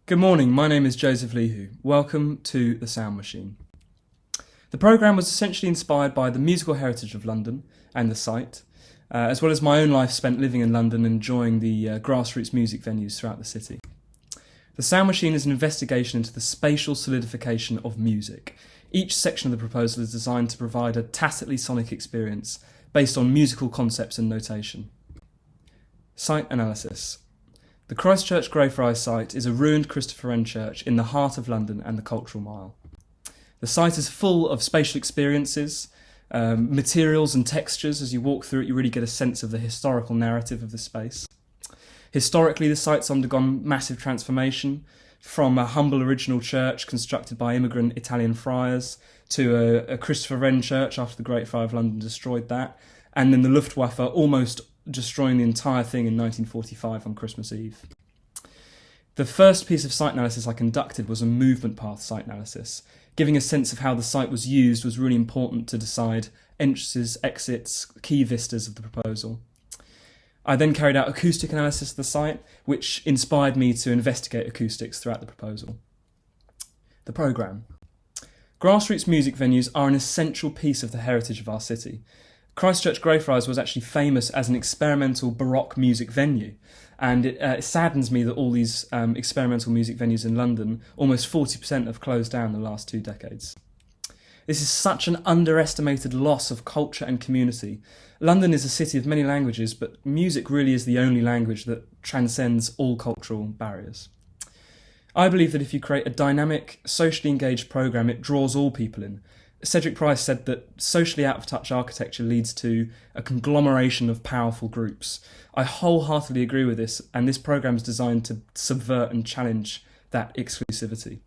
Good morning, my name is Joseph LIHOU. Welcome to The Sound Machine. The programme was essentially inspired by the musical heritage of London and the site, as well as my own life spent living in London and enjoying the grassroots music venues throughout the city. The Sound Machine is an investigation into the spatial solidification of music. Each section of the proposal is designed to provide a tacitly sonic experience based on musical concepts and notation. Site analysis. The Christchurch Greyfriars site is a ruined Christopher Wren church in the heart of London and the Cultural Mile. The site is full of spatial experiences, materials and textures. As you walk through it, you really get a sense of the historical narrative of the space. Historically, the site's undergone massive transformation, from a humble original church constructed by immigrant Italian friars to a Christopher Wren church after the Great Fire of London destroyed that, and then the Luftwaffe almost destroying the entire thing in 1945 on Christmas Eve. The first piece of site analysis I conducted was a movement path site analysis. Giving a sense of how the site was used was really important to decide entrances, exits, key vistas of the proposal. I then carried out acoustic analysis of the site, which inspired me to investigate acoustics throughout the proposal. The programme. Grassroots music venues are an essential piece of the heritage of our city. Christchurch Greyfriars was actually famous as an experimental Baroque music venue, and it saddens me that all these experimental music venues in London, almost 40%, have closed down in the last 2 decades. This is such an underestimated loss of culture and community. London is a city of many languages, but music really is the only language that transcends all cultural barriers. I believe that if you create a dynamic, socially engaged programme, it draws all people in. Cedric Price said that socially out-of-touch architecture leads to a conglomeration of powerful groups. I wholeheartedly agree with this, and this programme is designed to subvert and challenge that exclusivity.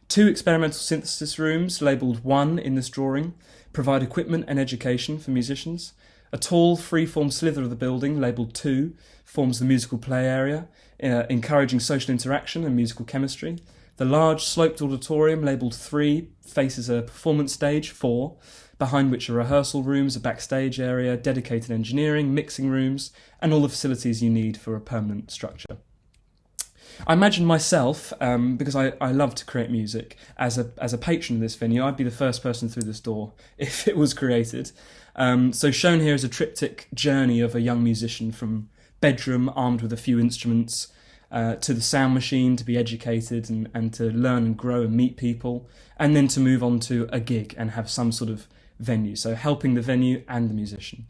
2 experimental synthesis rooms, labelled 1 in this drawing, provide equipment and education for musicians. A tall, free-form slither of the building, labelled 2, forms the musical play area, encouraging social interaction and musical chemistry. The large sloped auditorium, labelled 3, faces a performance stage, 4, behind which are rehearsal rooms, a backstage area, dedicated engineering, mixing rooms, and all the facilities you need for a permanent structure. I imagine myself, because I love to create music, as a patron of this venue, I'd be the first person through this door if it was created. So shown here is a triptych journey of a young musician from bedroom, armed with a few instruments, to the sound machine to be educated and to learn and grow and meet people, and then to move on to a gig and have some sort of venue, so helping the venue and the musician.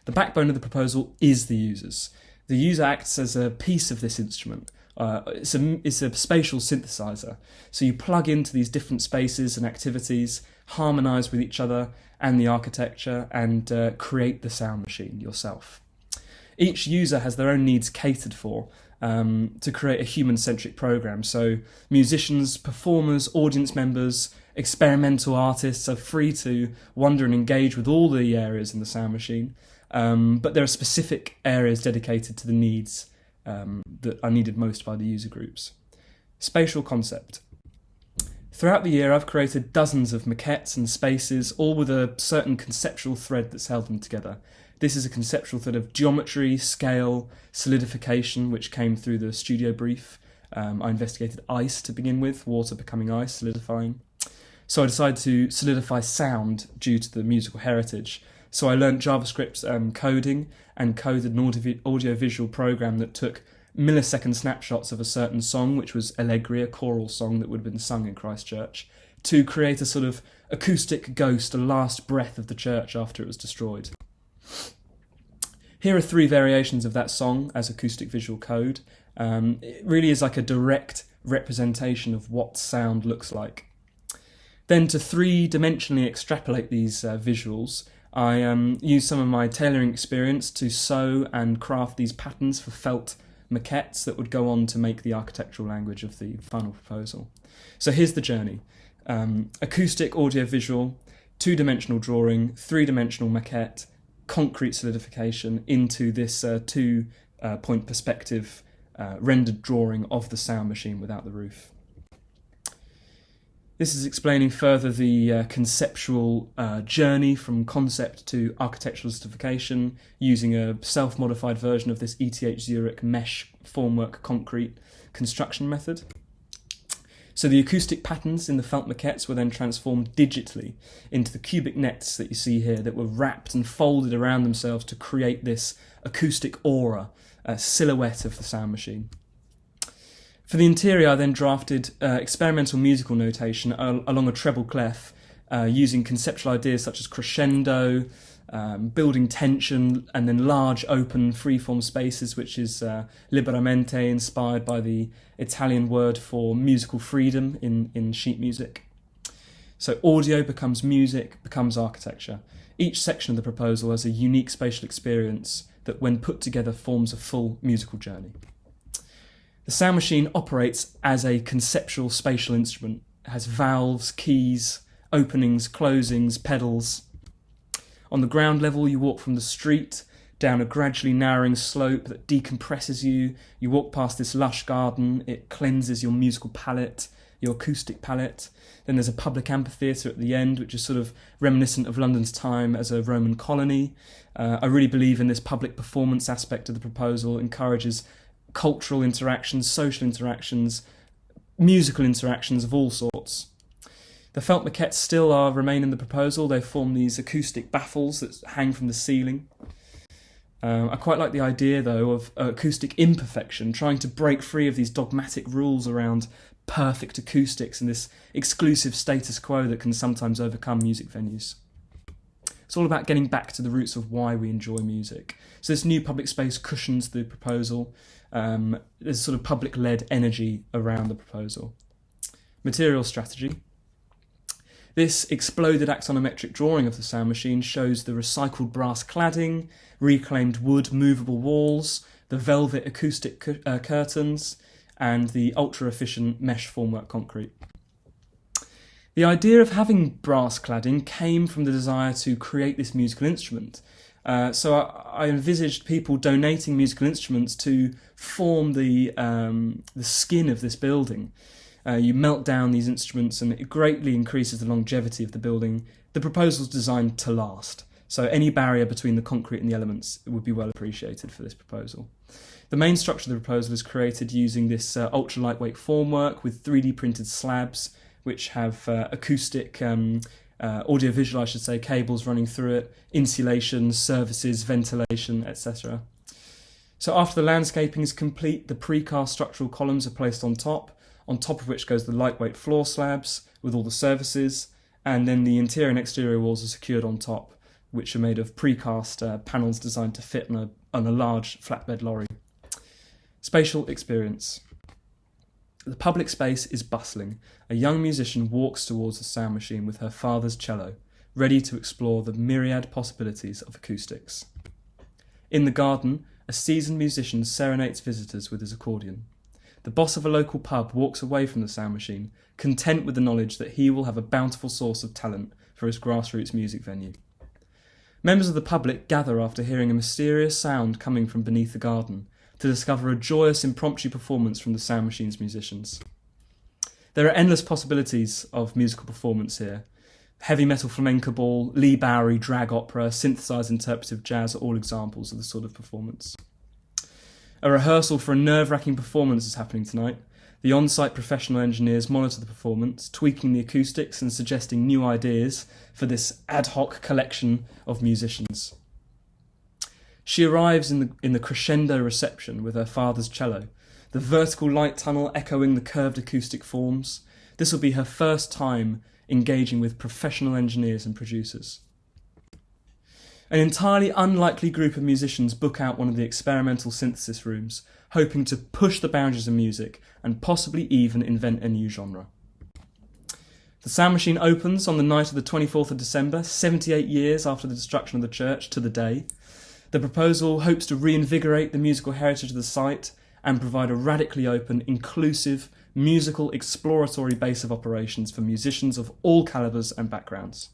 The backbone of the proposal is the users. The user acts as a piece of this instrument. It's a spatial synthesizer, so you plug into these different spaces and activities, harmonise with each other and the architecture, and create the sound machine yourself. Each user has their own needs catered for, to create a human-centric programme. So musicians, performers, audience members, experimental artists are free to wander and engage with all the areas in the sound machine, but there are specific areas dedicated to the needs that are needed most by the user groups. Spatial concept. Throughout the year I've created dozens of maquettes and spaces, all with a certain conceptual thread that's held them together. This is a conceptual thread of geometry, scale, solidification, which came through the studio brief. I investigated ice to begin with, water becoming ice, solidifying. So I decided to solidify sound due to the musical heritage. So I learnt JavaScript coding and coded an audio-visual program that took millisecond snapshots of a certain song, which was Allegri, a choral song that would have been sung in Christchurch, to create a sort of acoustic ghost, a last breath of the church after it was destroyed. Here are 3 variations of that song as acoustic visual code. It really is like a direct representation of what sound looks like. Then to 3-dimensionally extrapolate these visuals, I used some of my tailoring experience to sew and craft these patterns for felt maquettes that would go on to make the architectural language of the final proposal. So here's the journey. Acoustic, audio-visual, 2-dimensional drawing, 3-dimensional maquette, concrete solidification into this 2-point perspective rendered drawing of the sound machine without the roof. This is explaining further the conceptual journey from concept to architectural justification using a self-modified version of this ETH Zurich mesh formwork concrete construction method. So the acoustic patterns in the felt maquettes were then transformed digitally into the cubic nets that you see here that were wrapped and folded around themselves to create this acoustic aura, a silhouette of the sound machine. For the interior, I then drafted experimental musical notation along a treble clef using conceptual ideas such as crescendo, building tension, and then large open freeform spaces, which is liberamente, inspired by the Italian word for musical freedom in sheet music. So audio becomes music, becomes architecture. Each section of the proposal has a unique spatial experience that, when put together, forms a full musical journey. The sound machine operates as a conceptual spatial instrument. It has valves, keys, openings, closings, pedals. On the ground level, you walk from the street down a gradually narrowing slope that decompresses you. You walk past this lush garden. It cleanses your musical palette, your acoustic palette. Then there's a public amphitheatre at the end, which is sort of reminiscent of London's time as a Roman colony. I really believe in this public performance aspect of the proposal. It encourages cultural interactions, social interactions, musical interactions of all sorts. The felt maquettes still remain in the proposal. They form these acoustic baffles that hang from the ceiling. I quite like the idea, though, of acoustic imperfection, trying to break free of these dogmatic rules around perfect acoustics and this exclusive status quo that can sometimes overcome music venues. It's all about getting back to the roots of why we enjoy music. So this new public space cushions the proposal. There's sort of public-led energy around the proposal. Material strategy. This exploded axonometric drawing of the sound machine shows the recycled brass cladding, reclaimed wood movable walls, the velvet acoustic curtains, and the ultra-efficient mesh formwork concrete. The idea of having brass cladding came from the desire to create this musical instrument. So I envisaged people donating musical instruments to form the skin of this building. You melt down these instruments and it greatly increases the longevity of the building. The proposal is designed to last, so any barrier between the concrete and the elements would be well appreciated for this proposal. The main structure of the proposal is created using this ultra lightweight formwork with 3D printed slabs which have acoustic, audiovisual, I should say, cables running through it, insulation, services, ventilation, etc. So after the landscaping is complete, the precast structural columns are placed on top of which goes the lightweight floor slabs with all the services, and then the interior and exterior walls are secured on top, which are made of precast panels designed to fit on a large flatbed lorry. Spatial experience. The public space is bustling. A young musician walks towards the sound machine with her father's cello, ready to explore the myriad possibilities of acoustics. In the garden, a seasoned musician serenades visitors with his accordion. The boss of a local pub walks away from the sound machine, content with the knowledge that he will have a bountiful source of talent for his grassroots music venue. Members of the public gather after hearing a mysterious sound coming from beneath the garden to discover a joyous impromptu performance from the sound machine's musicians. There are endless possibilities of musical performance here. Heavy metal flamenco ball, Lee Bowery drag opera, synthesised interpretive jazz are all examples of the sort of performance. A rehearsal for a nerve-wracking performance is happening tonight. The on-site professional engineers monitor the performance, tweaking the acoustics and suggesting new ideas for this ad hoc collection of musicians. She arrives in the crescendo reception with her father's cello, the vertical light tunnel echoing the curved acoustic forms. This will be her first time engaging with professional engineers and producers. An entirely unlikely group of musicians book out one of the experimental synthesis rooms, hoping to push the boundaries of music and possibly even invent a new genre. The sound machine opens on the night of the 24th of December, 78 years after the destruction of the church, to the day. The proposal hopes to reinvigorate the musical heritage of the site and provide a radically open, inclusive, musical exploratory base of operations for musicians of all calibres and backgrounds.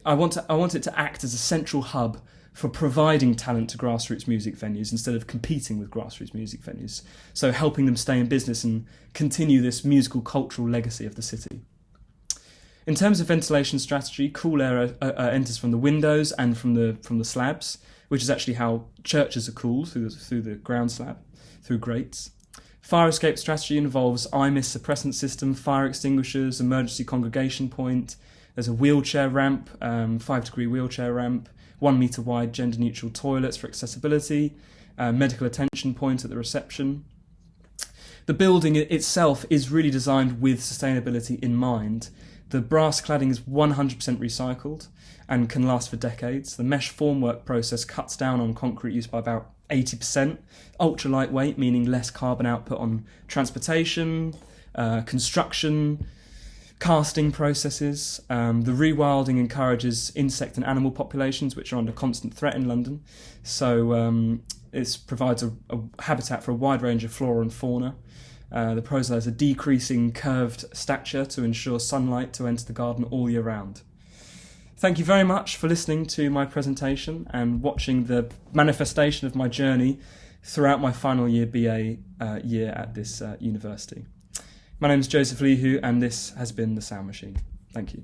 I want it to act as a central hub for providing talent to grassroots music venues instead of competing with grassroots music venues, so helping them stay in business and continue this musical cultural legacy of the city. In terms of ventilation strategy, cool air enters from the windows and from the slabs, which is actually how churches are cooled, through the ground slab, through grates. Fire escape strategy involves IMIS suppressant system, fire extinguishers, emergency congregation point. There's a wheelchair ramp, 5-degree wheelchair ramp, 1 metre wide gender neutral toilets for accessibility, medical attention point at the reception. The building itself is really designed with sustainability in mind. The brass cladding is 100% recycled and can last for decades. The mesh formwork process cuts down on concrete use by about 80%. Ultra lightweight, meaning less carbon output on transportation, construction, casting processes. The rewilding encourages insect and animal populations, which are under constant threat in London. So it provides a habitat for a wide range of flora and fauna. The process has a decreasing curved stature to ensure sunlight to enter the garden all year round. Thank you very much for listening to my presentation and watching the manifestation of my journey throughout my final year BA year at this university. My name is Joseph LIHOU, and this has been The Sound Machine. Thank you.